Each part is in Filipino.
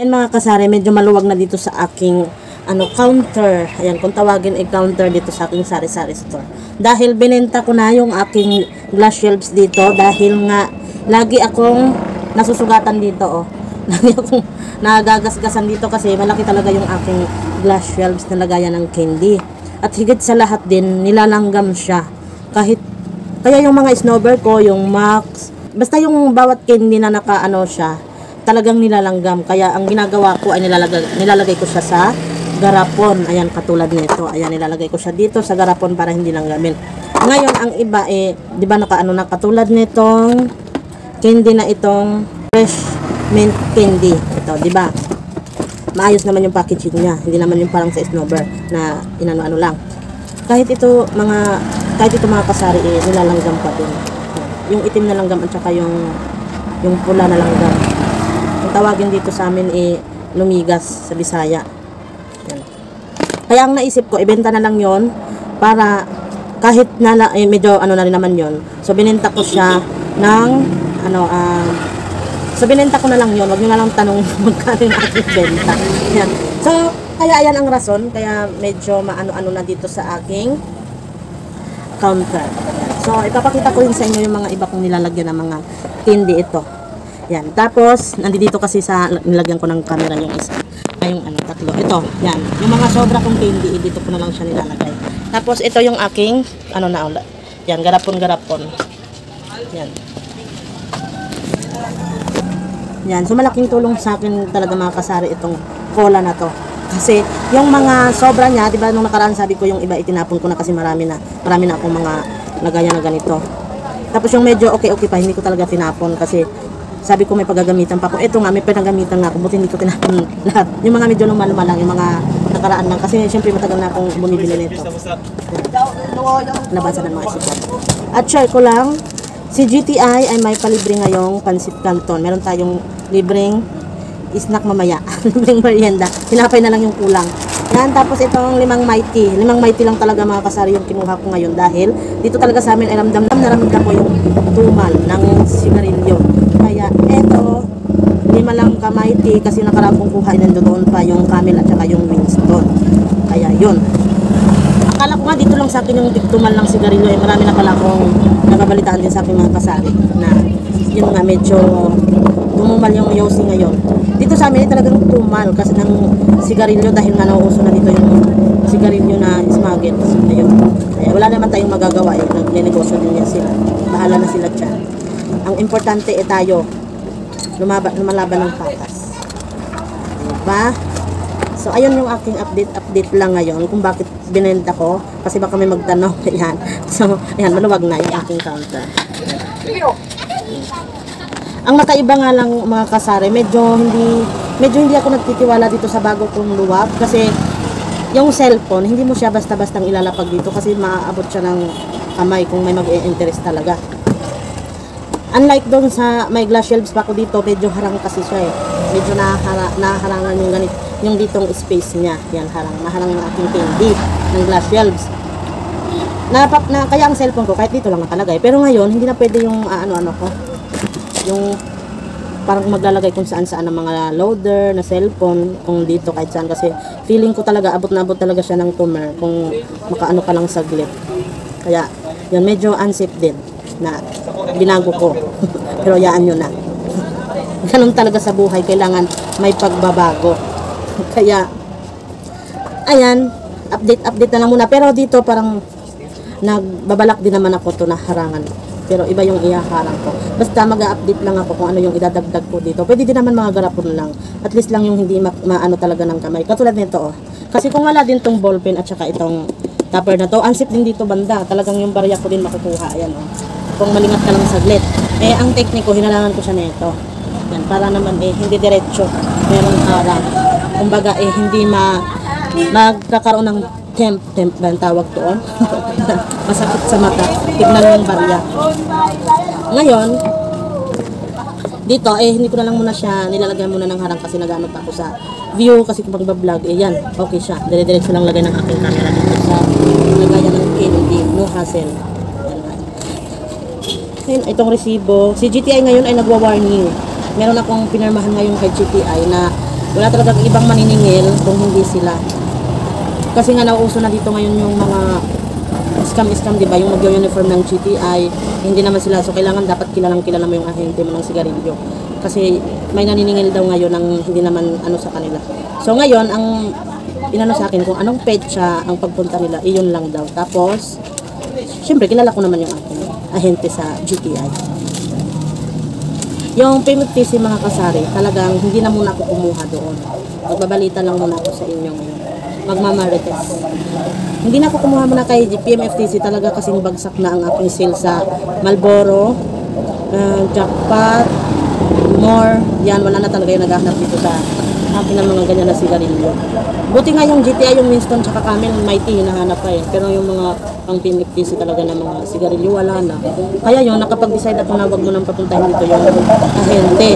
Ayan mga kasari, medyo maluwag na dito sa aking counter. Ayan, kung tawagin ay counter dito sa aking sari-sari store. Dahil binenta ko na yung aking glass shelves dito dahil nga lagi akong nasusugatan dito, oh. Lagi akong nagagasgasan dito kasi malaki talaga yung aking glass shelves na lagayan ng candy. At higit sa lahat din, nilalanggam siya. Kaya yung mga snowbird ko, yung Max, basta yung bawat candy na nakaano siya, talagang nilalanggam. Kaya ang ginagawa ko ay nilalagay ko siya sa garapon. Ayan, katulad nito. Ayan, nilalagay ko siya dito sa garapon para hindi langgamin. Ngayon, ang iba di ba nakaano na katulad nitong candy na itong fresh mint candy. Ito, di ba? Maayos naman yung packaging niya. Hindi naman yung parang sa snowbird na inano-ano lang. Kahit ito mga kasari, nilalanggam pa din. Yung itim na langgam at saka yung pula na langgam. Ang tawagin dito sa amin lumigas sa Bisaya. Yan. Kaya ang naisip ko, ibenta na lang yon para kahit medyo na rin naman yon. So binenta ko siya ng so binenta ko na lang yon. Wag niyo na lang tanong magkano yung aking benta. Yan. So kaya ayan ang rason, kaya medyo maano-ano na dito sa aking counter. So ipapakita ko rin sa inyo yung mga iba kong nilalagyan ng mga candy ito. Yan. Tapos, nandito kasi sa nilagyan ko ng camera yung isa. Yung tatlo. Ito, yan. Yung mga sobra kong candy, dito ko na lang siya nilalagay. Tapos, ito yung aking, yan, garapon-garapon. Yan. Yan. So, malaking tulong sa akin talaga mga kasari itong cola na to. Kasi, yung mga sobra niya, diba nung nakaraan sabi ko yung iba itinapon ko na kasi marami na akong mga lagayan na ganito. Tapos, yung medyo okay pa, hindi ko talaga tinapon kasi sabi ko may paggagamitan pa ako. Ito nga, may pinagamitan nga ako. Buti hindi ko tinapon lahat. Yung mga medyo lumaluma lang, yung mga nakaraan lang. Kasi syempre matagal na akong bumibili nito. Nabasa ng mga isipan. At share ko lang, si GTI ay may palibre ngayong pansit canton. Meron tayong libreng snack mamaya. Libreng merienda. Tinapay na lang yung kulang. Yan, tapos itong limang mighty. Limang mighty lang talaga mga kasari yung kinuha ko ngayon dahil dito talaga sa amin ay ramdam ko yung tumal ng sigarilyo. Kaya eto, 5 lang ka-mighty kasi nakaraan kong kuha nandoon pa yung camel at saka yung Winston. Kaya yun. Akala ko nga dito lang sa akin yung tigtumal ng sigarilyo. Marami na pala akong nakabalitaan din sa aking mga kasari na yun nga medyo tumumal yung yosi ngayon. Dito sa amin talagang tumal kasi ng sigarilyo dahil nga nauuso na dito yung sigarilyo na smuggled. Ayun. Kaya wala naman tayong magagawa nagne-negosyo din yan sila. Bahala na sila dyan. Ang importante tayo lumalaban ng patas. Diba? So ayun yung aking update lang ngayon kung bakit binenta ko kasi baka may magtanong. Ayan. So ayan, maluwag na yung aking counter. Ang nakaiba nga lang mga kasari, medyo hindi ako nagtitiwala dito sa bago kong luwag kasi yung cellphone, hindi mo siya basta-bastang ilalapag dito kasi maaabot siya ng kamay kung may mag-i-interest talaga. Unlike doon sa may glass shelves pa ko dito, medyo harang kasi siya Medyo naharangan yung ditong space niya. Yan, naharang ng aking candy ng glass shelves. Kaya ang cellphone ko, kahit dito lang nakalagay. Pero ngayon, hindi na pwede yung yung parang maglalagay kung saan-saan ng mga loader na cellphone kung dito kahit saan kasi feeling ko talaga abot na abot talaga siya ng tumer kung makaano ka lang saglit. Kaya yun medyo unsafe din na binago ko. Pero yaan nyo na. Ganun talaga sa buhay, kailangan may pagbabago. Kaya ayan, update na lang muna. Pero dito parang nagbabalak din naman ako to na harangan. Pero iba yung ihaharang ko. Basta mag-update lang ako kung ano yung idadagdag ko dito. Pwede din naman mga garapon lang. At least lang yung hindi maano talaga ng kamay. Katulad nito Kasi kung wala din tong ballpen at saka itong tupper na to, ansip din dito banda. Talagang yung barya ko din makukuha. Ayan Kung malingat ka lang saglit. Ang technique ko, hinalangan ko siya nito. Yan, para naman hindi diretso. Merong harang. Kumbaga hindi magkakaroon ng temp ba ang tawag doon? Masakit sa mata. Tignan yung barya. Ngayon, dito, hindi ko na lang muna siya nilalagay muna ng harang kasi nag-ano pa ako sa view kasi kung pag-vlog, yan, okay siya. Dire-diretso lang lagay ng aking camera dito sa lagayan ng candy. No hassle. Ngayon, itong resibo. Si GTI ngayon ay nagwa-warning. Meron akong pinirmahan ngayon kay GTI na Wala talagang ibang maniningil kung hindi sila. Kasi nga nauuso na dito ngayon yung mga scam, di ba? Yung mag-uniform ng GTI, hindi naman sila. So, kailangan dapat kilala mo yung ahente mo ng sigarilyo. Kasi may naniningil daw ngayon ng hindi naman ano sa kanila. So, ngayon, ang inano sa akin kung anong petsa ang pagpunta nila, iyon lang daw. Tapos, syempre, kilala ko naman yung aking ahente sa GTI. Yung PMFTC mga kasari, talagang hindi na muna ako kumuha doon. Magbabalita lang muna ako sa inyo ngayon. Magmamarites. Hindi na ako kumuha muna kay PMFTC talaga kasing bagsak na ang aking sale sa Marlboro, Jackpot, More. Yan, wala na talaga yung naghahanap dito sa akin ng mga ganyan na sigarilyo. Buti nga yung GTI, yung Winston, tsaka Camel, Mighty, hinahanap pa eh. Pero yung mga pang PMFTC talaga ng mga sigarilyo, wala na. Kaya yun, nakapag-decide ako na wag mo nang papuntahin dito yung ahente.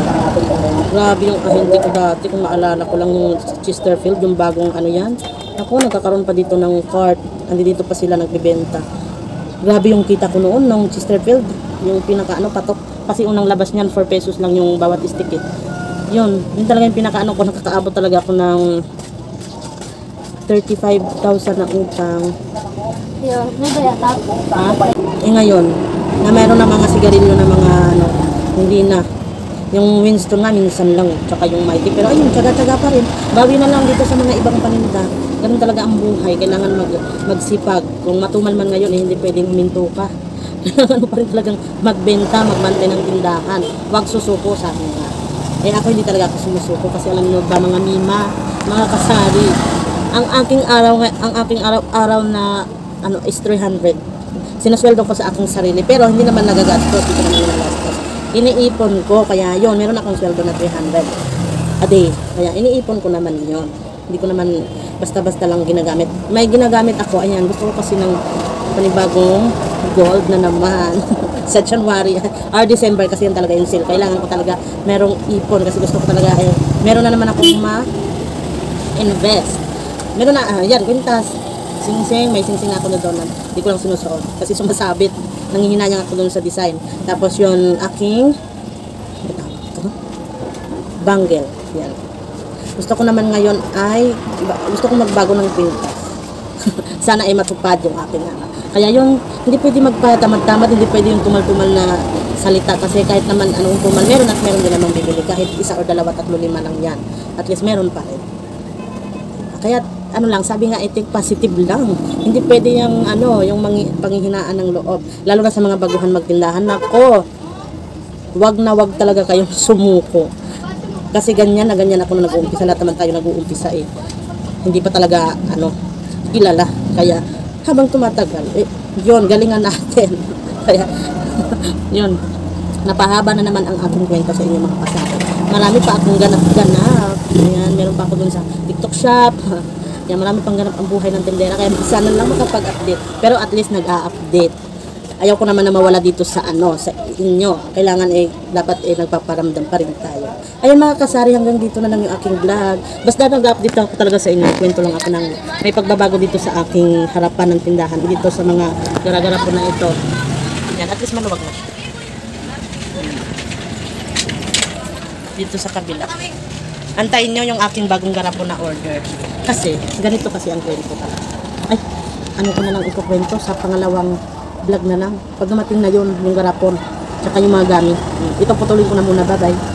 Grabe yung ahente ko dati, kung maalala ko lang yung Chesterfield, yung bagong ano yan. Ako, nagkakaroon pa dito ng cart. Andi dito pa sila nagbebenta. Grabe yung kita ko noon ng Chesterfield. Yung pinaka-ano, patok. Kasi unang labas niyan, 4 pesos lang yung bawat stick eh. Yun talaga yung pinaka-ano ko. Nakakaabot talaga ako ng 35,000 na utang. Ha? Eh ngayon, na meron na mga sigarilyo na mga ano, hindi na. Yung Winston nga, minsan lang. Tsaka yung Mighty. Pero ayun, tsaga-tsaga pa rin. Bawi na lang dito sa mga ibang paninda. Ganun talaga ang buhay. Kailangan magsipag. Kung matumal man ngayon, eh, hindi pwedeng huminto ka. Kailangan mo pa rin talagang magbenta, magbantay ng tindahan. Huwag susuko sa akin nga. Eh ako hindi talaga ako sumusuko kasi alam niyo ba mga mima, mga kasari. Ang aking araw na ano is 300. Sinusweldo ko sa aking sarili pero hindi naman nagagastos, hindi naman nagagastos. Iniipon ko kaya yon, meron akong sweldo na 300 a day. Kaya iniipon ko naman yon. Hindi ko naman basta-basta lang ginagamit. May ginagamit ako, ayan, gusto ko kasi ng panibagong gold na naman. Sa January or December kasi yan talaga yung sale. Kailangan ko talaga merong ipon kasi gusto ko talaga meron na naman akong ma-invest. Meron na, yan, kwintas. Sing-sing, may sing-sing ako na doon. Hindi ko lang sinusuot kasi sumasabit. Nangihinayang ako doon sa design. Tapos yung aking bangle. Yan. Gusto ko naman ngayon ay gusto ko magbago ng kwintas. Sana ay matupad yung aking kaya yung hindi pwede magpatamad-tamad, hindi pwede yung tumal-tumal na salita kasi kahit naman anong tumal meron at meron din namang bibili kahit isa o dalawa, tatlo, lima lang yan. At least meron pa rin. Kaya ano lang, sabi nga think positive lang. Hindi pwede yung ano, yung panghihinaan ng loob. Lalo na sa mga baguhan magtindahan. Nako, wag na wag talaga kayong sumuko. Kasi ganyan na ganyan ako na nag-uumpisa. Lahat naman tayo nag-uumpisa eh. Hindi pa talaga ano, kilala. Kaya habang tumatagal, yun, galingan natin. Kaya, yun, napahaba na naman ang aking kwento sa inyo mga kasama. Marami pa akong ganap-ganap. Ayan, meron pa ako dun sa TikTok shop. Yan, marami pang ganap ang buhay ng tindera. Kaya sana lang makapag-update. Pero at least nag-a-update. Ayaw ko naman na mawala dito sa ano, sa inyo. Kailangan dapat nagpaparamdam pa rin tayo. Ayun mga kasari, hanggang dito na lang yung aking vlog. Basta nag-update ako talaga sa inyo. Kwento lang ako ng may pagbabago dito sa aking harapan ng tindahan. Dito sa mga gara-gara po na ito. Yan, at least maluwag na siya. Dito sa kabila. Antayin nyo yung aking bagong garapo na order. Kasi, ganito kasi ang kwento ka. Ay, ano ko na lang ikukwento sa pangalawang vlog na lang. Pag dumating na yun, yung garapon, tsaka yung mga gamit. Ito putulin ko na muna. Bye-bye.